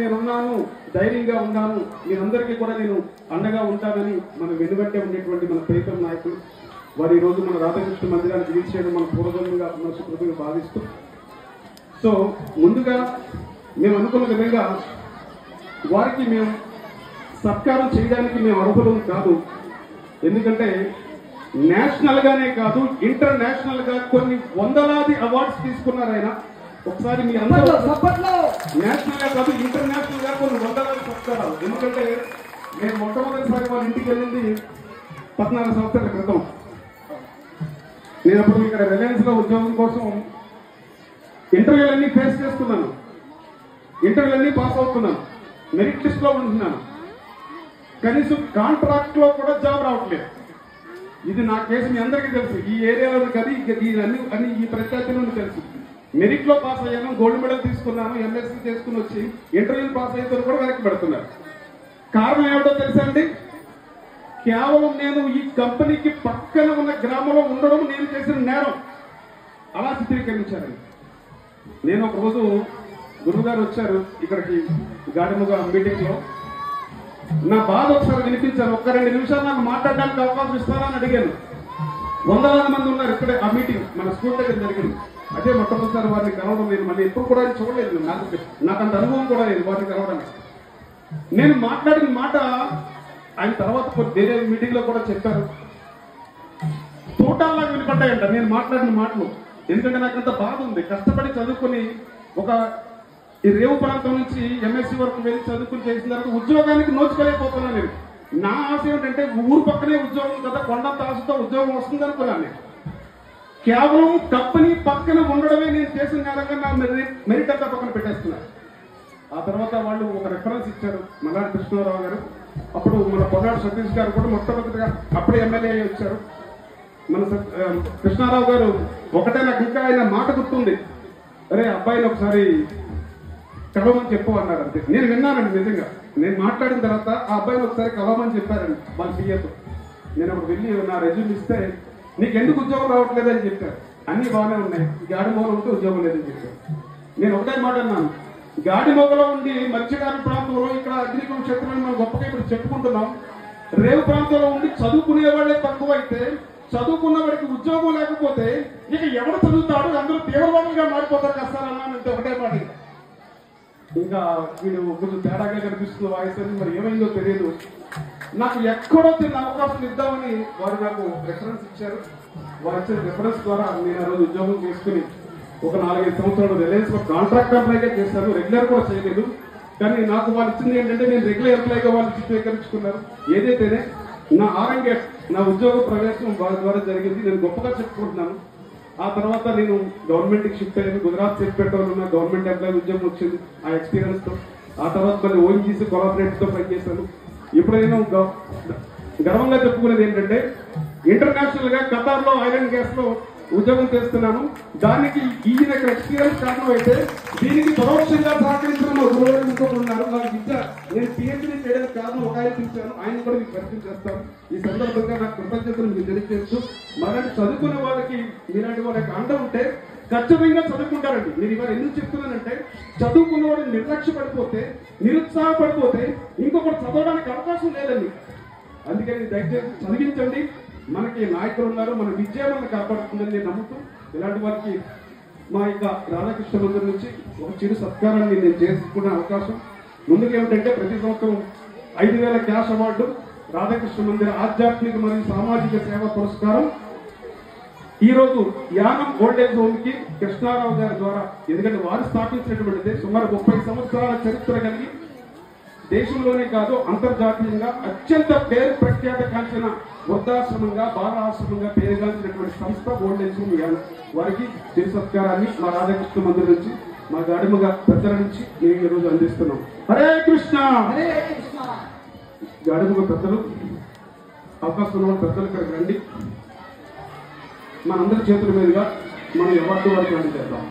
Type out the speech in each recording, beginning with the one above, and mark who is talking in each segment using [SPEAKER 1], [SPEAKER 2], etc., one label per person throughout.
[SPEAKER 1] నేనున్నాను, ధైర్యంగా ఉన్నాను, మీరందరికీ కూడా నేను అండగా ఉంటానని మన వెనుగంటే ఉండేటువంటి మన ప్రీతం నాయకులు వారు ఈ రోజు మన రాధాకృష్ణ మందిరాన్ని రిలీజ్ చేయడం మన పూర్వజన్మగా మన సుకృతంగా భావిస్తూ, సో ముందుగా మేము అనుకున్న విధంగా వారికి మేము సత్కారం చేయడానికి మేము అర్హులం కాదు. ఎందుకంటే నేషనల్ గానే కాదు, ఇంటర్నేషనల్ గా కొన్ని వందలాది అవార్డ్స్ తీసుకున్నారు ఆయన. ఒకసారి మీ అందరూ నేషనల్ గా కాదు, ఇంటర్నేషనల్ గా కొన్ని వందలాది సత్కారాలు. ఎందుకంటే నేను మొట్టమొదటిసారి వాళ్ళ ఇంటికి వెళ్ళింది 14 సంవత్సరాల క్రితం. నేను అప్పుడు ఇక్కడ రిలయన్స్ లో ఉద్యోగం కోసం ఇంటర్వ్యూలన్నీ ఫేస్ చేస్తున్నాను, ఇంటర్వ్యూలన్నీ పాస్ అవుతున్నాను, మెరిట్ లిస్ట్ లో ఉంటున్నాను, కనీసం కాంట్రాక్ట్ లో కూడా జాబ్ రావట్లేదు. ఇది నా కేసు మీ అందరికీ తెలుసు, ఈ ఏరియాలో కదా అన్ని ఈ ప్రత్యర్థులను తెలుసు. మెరిట్ లో పాస్ అయ్యాను, గోల్డ్ మెడల్ తీసుకున్నాను, ఎంఎస్సీ చేసుకుని వచ్చి ఇంటర్వ్యూ పాస్ అయితే కూడా వెనక్కి పెడుతున్నారు. కారణం ఏమిటో తెలుసా అండి? కేవలం నేను ఈ కంపెనీకి పక్కన ఉన్న గ్రామంలో ఉండడం నేను చేసిన నేరం అలా చిత్రీకరించారండి. నేను ఒక రోజు గురువు గారు వచ్చారు ఇక్కడికి గాడిముగా మీటింగ్ లో, నా బాధ ఒకసారి వినిపించారు. ఒక్క 2 నిమిషాలు నాకు మాట్లాడడానికి అవకాశం ఇస్తారా అని అడిగాను. వందలాది మంది ఉన్నారు ఇక్కడే. ఆ మీటింగ్ మన స్కూల్ దగ్గర జరిగింది. అదే మొట్టమొదటిసారి వారిని కలవడం. నేను మళ్ళీ ఎప్పుడు కూడా చూడలేదు, నాకు అంత అనుభవం కూడా లేదు వారిని కలవడానికి. నేను మాట్లాడిన మాట ఆయన తర్వాత వేరే మీటింగ్ లో కూడా చెప్పారు, తోటాల్లాగా వినపడ్డాయంట నేను మాట్లాడిన మాటలు. ఎందుకంటే నాకు అంత బాధ ఉంది. కష్టపడి చదువుకుని ఒక ఈ రేవు ప్రాంతం నుంచి ఎంఎస్సీ వరకు వెళ్ళి చదువుకుని చేసిన తర్వాత ఉద్యోగానికి నోచుకోలేకపోతున్నాను నేను. నా ఆశ ఏంటంటే ఊరు పక్కనే ఉద్యోగం కదా, కొండంత ఆశతో ఉద్యోగం వస్తుంది అనుకున్నాను నేను. కేవలం కంపెనీ పక్కన ఉండడమే నేను చేసిన నేరంగా నా మెరిట్ అంతా పక్కన పెట్టేస్తున్నారు. ఆ తర్వాత వాళ్ళు ఒక రెఫరెన్స్ ఇచ్చారు, మల్లాడి కృష్ణారావు గారు. అప్పుడు మన పొగాడు సతీష్ గారు కూడా మొట్టమొదటిగా అప్పుడే ఎమ్మెల్యే వచ్చారు. మన కృష్ణారావు గారు ఒకటే నాకు ఇంకా ఆయన మాట గుర్తుంది, అరే అబ్బాయిని ఒకసారి కలవమని చెప్పు అన్నారు. అంతే. నేను విన్నానండి నిజంగా. నేను మాట్లాడిన తర్వాత ఆ అబ్బాయిని ఒకసారి కలవమని చెప్పారండి వాళ్ళ సీఏతో. నేను అప్పుడు వెళ్ళి నా రెజ్యూమ్ ఇస్తే నీకు ఎందుకు ఉద్యోగం రావట్లేదని చెప్పారు. అన్ని బాగానే ఉన్నాయి, గాడిమోగలో ఉంటే ఉద్యోగం లేదని చెప్పారు. నేను ఒకటే మాట అన్నాను, గాడిమోగలో ఉండి మత్స్యకార ప్రాంతంలో ఇక్కడ అగ్నికుల క్షేత్రాన్ని మనం గొప్పగా ఇప్పుడు చెప్పుకుంటున్నాం. రేవు ప్రాంతంలో ఉండి చదువుకునే వాళ్ళే తక్కువ అయితే, చదువుకున్న వాడికి ఉద్యోగం లేకపోతే ఇక ఎవరు చదువుతాడు, అందరూ తీవ్రవాదులుగా మారిపోతారు కష్టాలన్నానంటే ఒకటే మాట. ఇంకా వీడు కొంచెం తేడాగా కనిపిస్తుంది వాయిస్ అని, మరి ఏమైందో తెలియదు. నాకు ఎక్కడో చిన్న అవకాశం ఇద్దామని వారు నాకు రెఫరెన్స్ ఇచ్చారు. వారు ఇచ్చిన రెఫరెన్స్ ద్వారా నేను ఆ రోజు ఉద్యోగం చేసుకుని ఒక 4-5 సంవత్సరాలు రిలయన్స్ లో కాంట్రాక్ట్ ఎంప్లాయ్గా చేశాను. రెగ్యులర్ కూడా చేయలేదు. కానీ నాకు వాళ్ళు ఇచ్చింది ఏంటంటే నేను రెగ్యులర్ ఎంప్లాయ్గా వాళ్ళు చిత్రీకరించుకున్నారు. ఏదైతేనే నా ఆరంగే నా ఉద్యోగ ప్రవేశం వారి ద్వారా జరిగింది, నేను గొప్పగా చెప్పుకుంటున్నాను. ఆ తర్వాత నేను గవర్నమెంట్కి షిఫ్ట్ అయ్యాను. గుజరాత్ సెక్రటరీలో ఉన్న గవర్నమెంట్ ఎంప్లాయీ ఉద్యోగం వచ్చింది ఆ ఎక్స్పీరియన్స్ తో. ఆ తర్వాత మళ్ళీ ఓఎన్జీసీ కొలాబరేటివ్ తో పనిచేశాను. ఇప్పుడు నేను గర్వంగా చెప్పుకునేది ఏంటంటే ఇంటర్నేషనల్ గా ఖతార్ లో ఆయిల్ అండ్ గ్యాస్ లో ఉద్యోగం చేస్తున్నాను. దానికి ఈయన ఎక్స్పీరియన్స్ కారణం అయితే దీనికి పరోక్షంగా సహకరించిన మా గురువు ఇంకొకరు ఉన్నారు. నాకు విద్య నేను పిహెచ్డీ చేయడానికి కారణం ఒక ఆయన పిలిచాను, ఆయన కూడా మీకు పరిచయం చేస్తాను. ఈ సందర్భంగా నాకు కృతజ్ఞతలు మీకు తెలియజేస్తూ, మరంటే చదువుకునే వాళ్ళకి మీలాంటి వాళ్ళకి అండ ఉంటే ఖచ్చితంగా చదువుకుంటారండి. నేను ఇవాళ ఎందుకు చెప్తున్నానంటే చదువుకున్నవాడు నిర్లక్ష్య పడిపోతే, నిరుత్సాహపడిపోతే ఇంకొకటి చదవడానికి అవకాశం లేదండి. అందుకని దయచేసి చదివించండి. మనకి నాయకులు ఉన్నారు, మన విద్య మనల్ని కాపాడుతుందని నేను నమ్ముతూ ఇలాంటి వారికి మా యొక్క రాధాకృష్ణ మందిరం నుంచి ఒక చిరు సత్కారాన్ని నేను చేసుకునే అవకాశం. ముందుకు ఏమిటంటే ప్రతి సంవత్సరం 5,000 క్యాష్ అవార్డు, రాధాకృష్ణ మందిర ఆధ్యాత్మిక మరియు సామాజిక సేవా పురస్కారం ఈ రోజు యానం ఓల్డేజ్ హోమ్ కి కృష్ణారావు గారి ద్వారా, ఎందుకంటే వారు స్థాపించినటువంటిది సుమారు 30 సంవత్సరాల చరిత్ర కలిగి దేశంలోనే కాదు అంతర్జాతీయంగా అత్యంత పేరు ప్రఖ్యాత కాంచిన వృద్ధాశ్రమంగా బాలాశ్రమంగా పేరుగాంచినటువంటి సంస్థ ఓల్డేజ్ హోమ్ యానం. వారికి చిరు సత్కారాన్ని మా రాధాకృష్ణ మందిరం నుంచి మా గాడిముగా పెద్దల నుంచి మేము ఈ రోజు అందిస్తున్నాం. హరే కృష్ణ. గాడిముగా పెద్దలు అవకాశం ఉన్న పెద్దలు ఇక్కడికి రండి. మనందరి చేతుల మీదుగా మనం ఎవరి వారికి రండి చేద్దాం.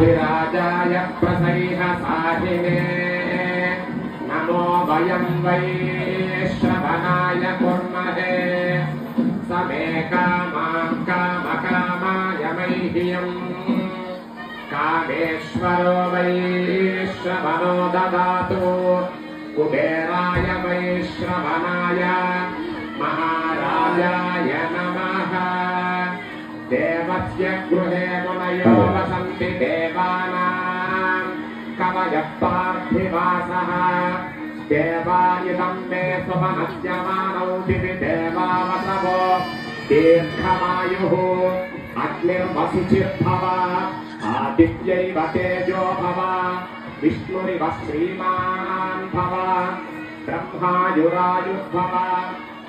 [SPEAKER 2] राजाधिराजाय प्रसैहसाहिने नमो वयं वै श्रवणाय कुर्महे समे कामां कामकामाय मह्यम् कामेश्वरो वै श्रवणो ददातु कुबेराय वै श्रवणाय महाराजाय नमः देवस्य गृहे मुनयो वसन्ति देवानां कवयः पार्थिवासः देवायुधं मे सुमनस्य मानौ दिवि देवावसवो दीर्घमायुः अग्निर्वसिचिर्भव आदित्यैव तेजो भव विष्णुरिव श्रीमान् भव ब्रह्मायुरायुर्भव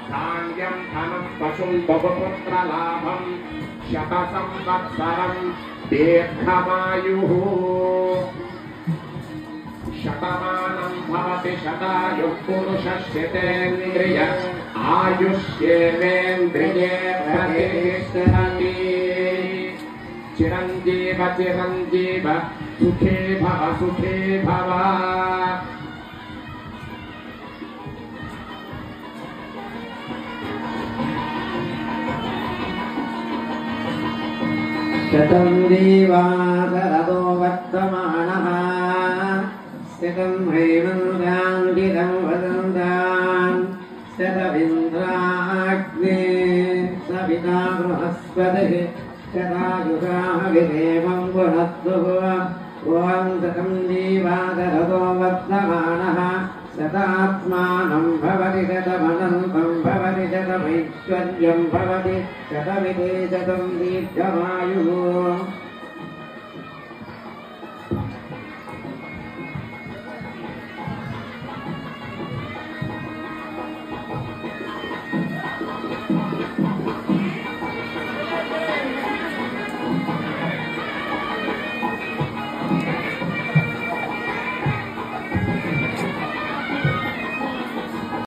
[SPEAKER 2] धान्यं धनं पशुं बहुपुत्रलाभं शतसंवत्सरं दीर्घमायुः शतमानं भवति शतायुः पुरुषश्रितेन्द्रिय आयुष्येवेन्द्रिये प्रतिष्ठति चिरञ्जीव चिरञ्जीव सुखे भव
[SPEAKER 3] शतं देवासरतो वर्तमानः शतं हैमन्दान्दितं वदन्तान् शतमिन्द्राग्ने सविता बृहस्पतिः शतायुषाः विदेवं पुनस्तुः ॐ शतं देवासरतो वर्तमानः शतात्मानं भवति शतमनन्तं भवति शतमैश्वर्यं भवति शतमिति शतं दीर्घमायुः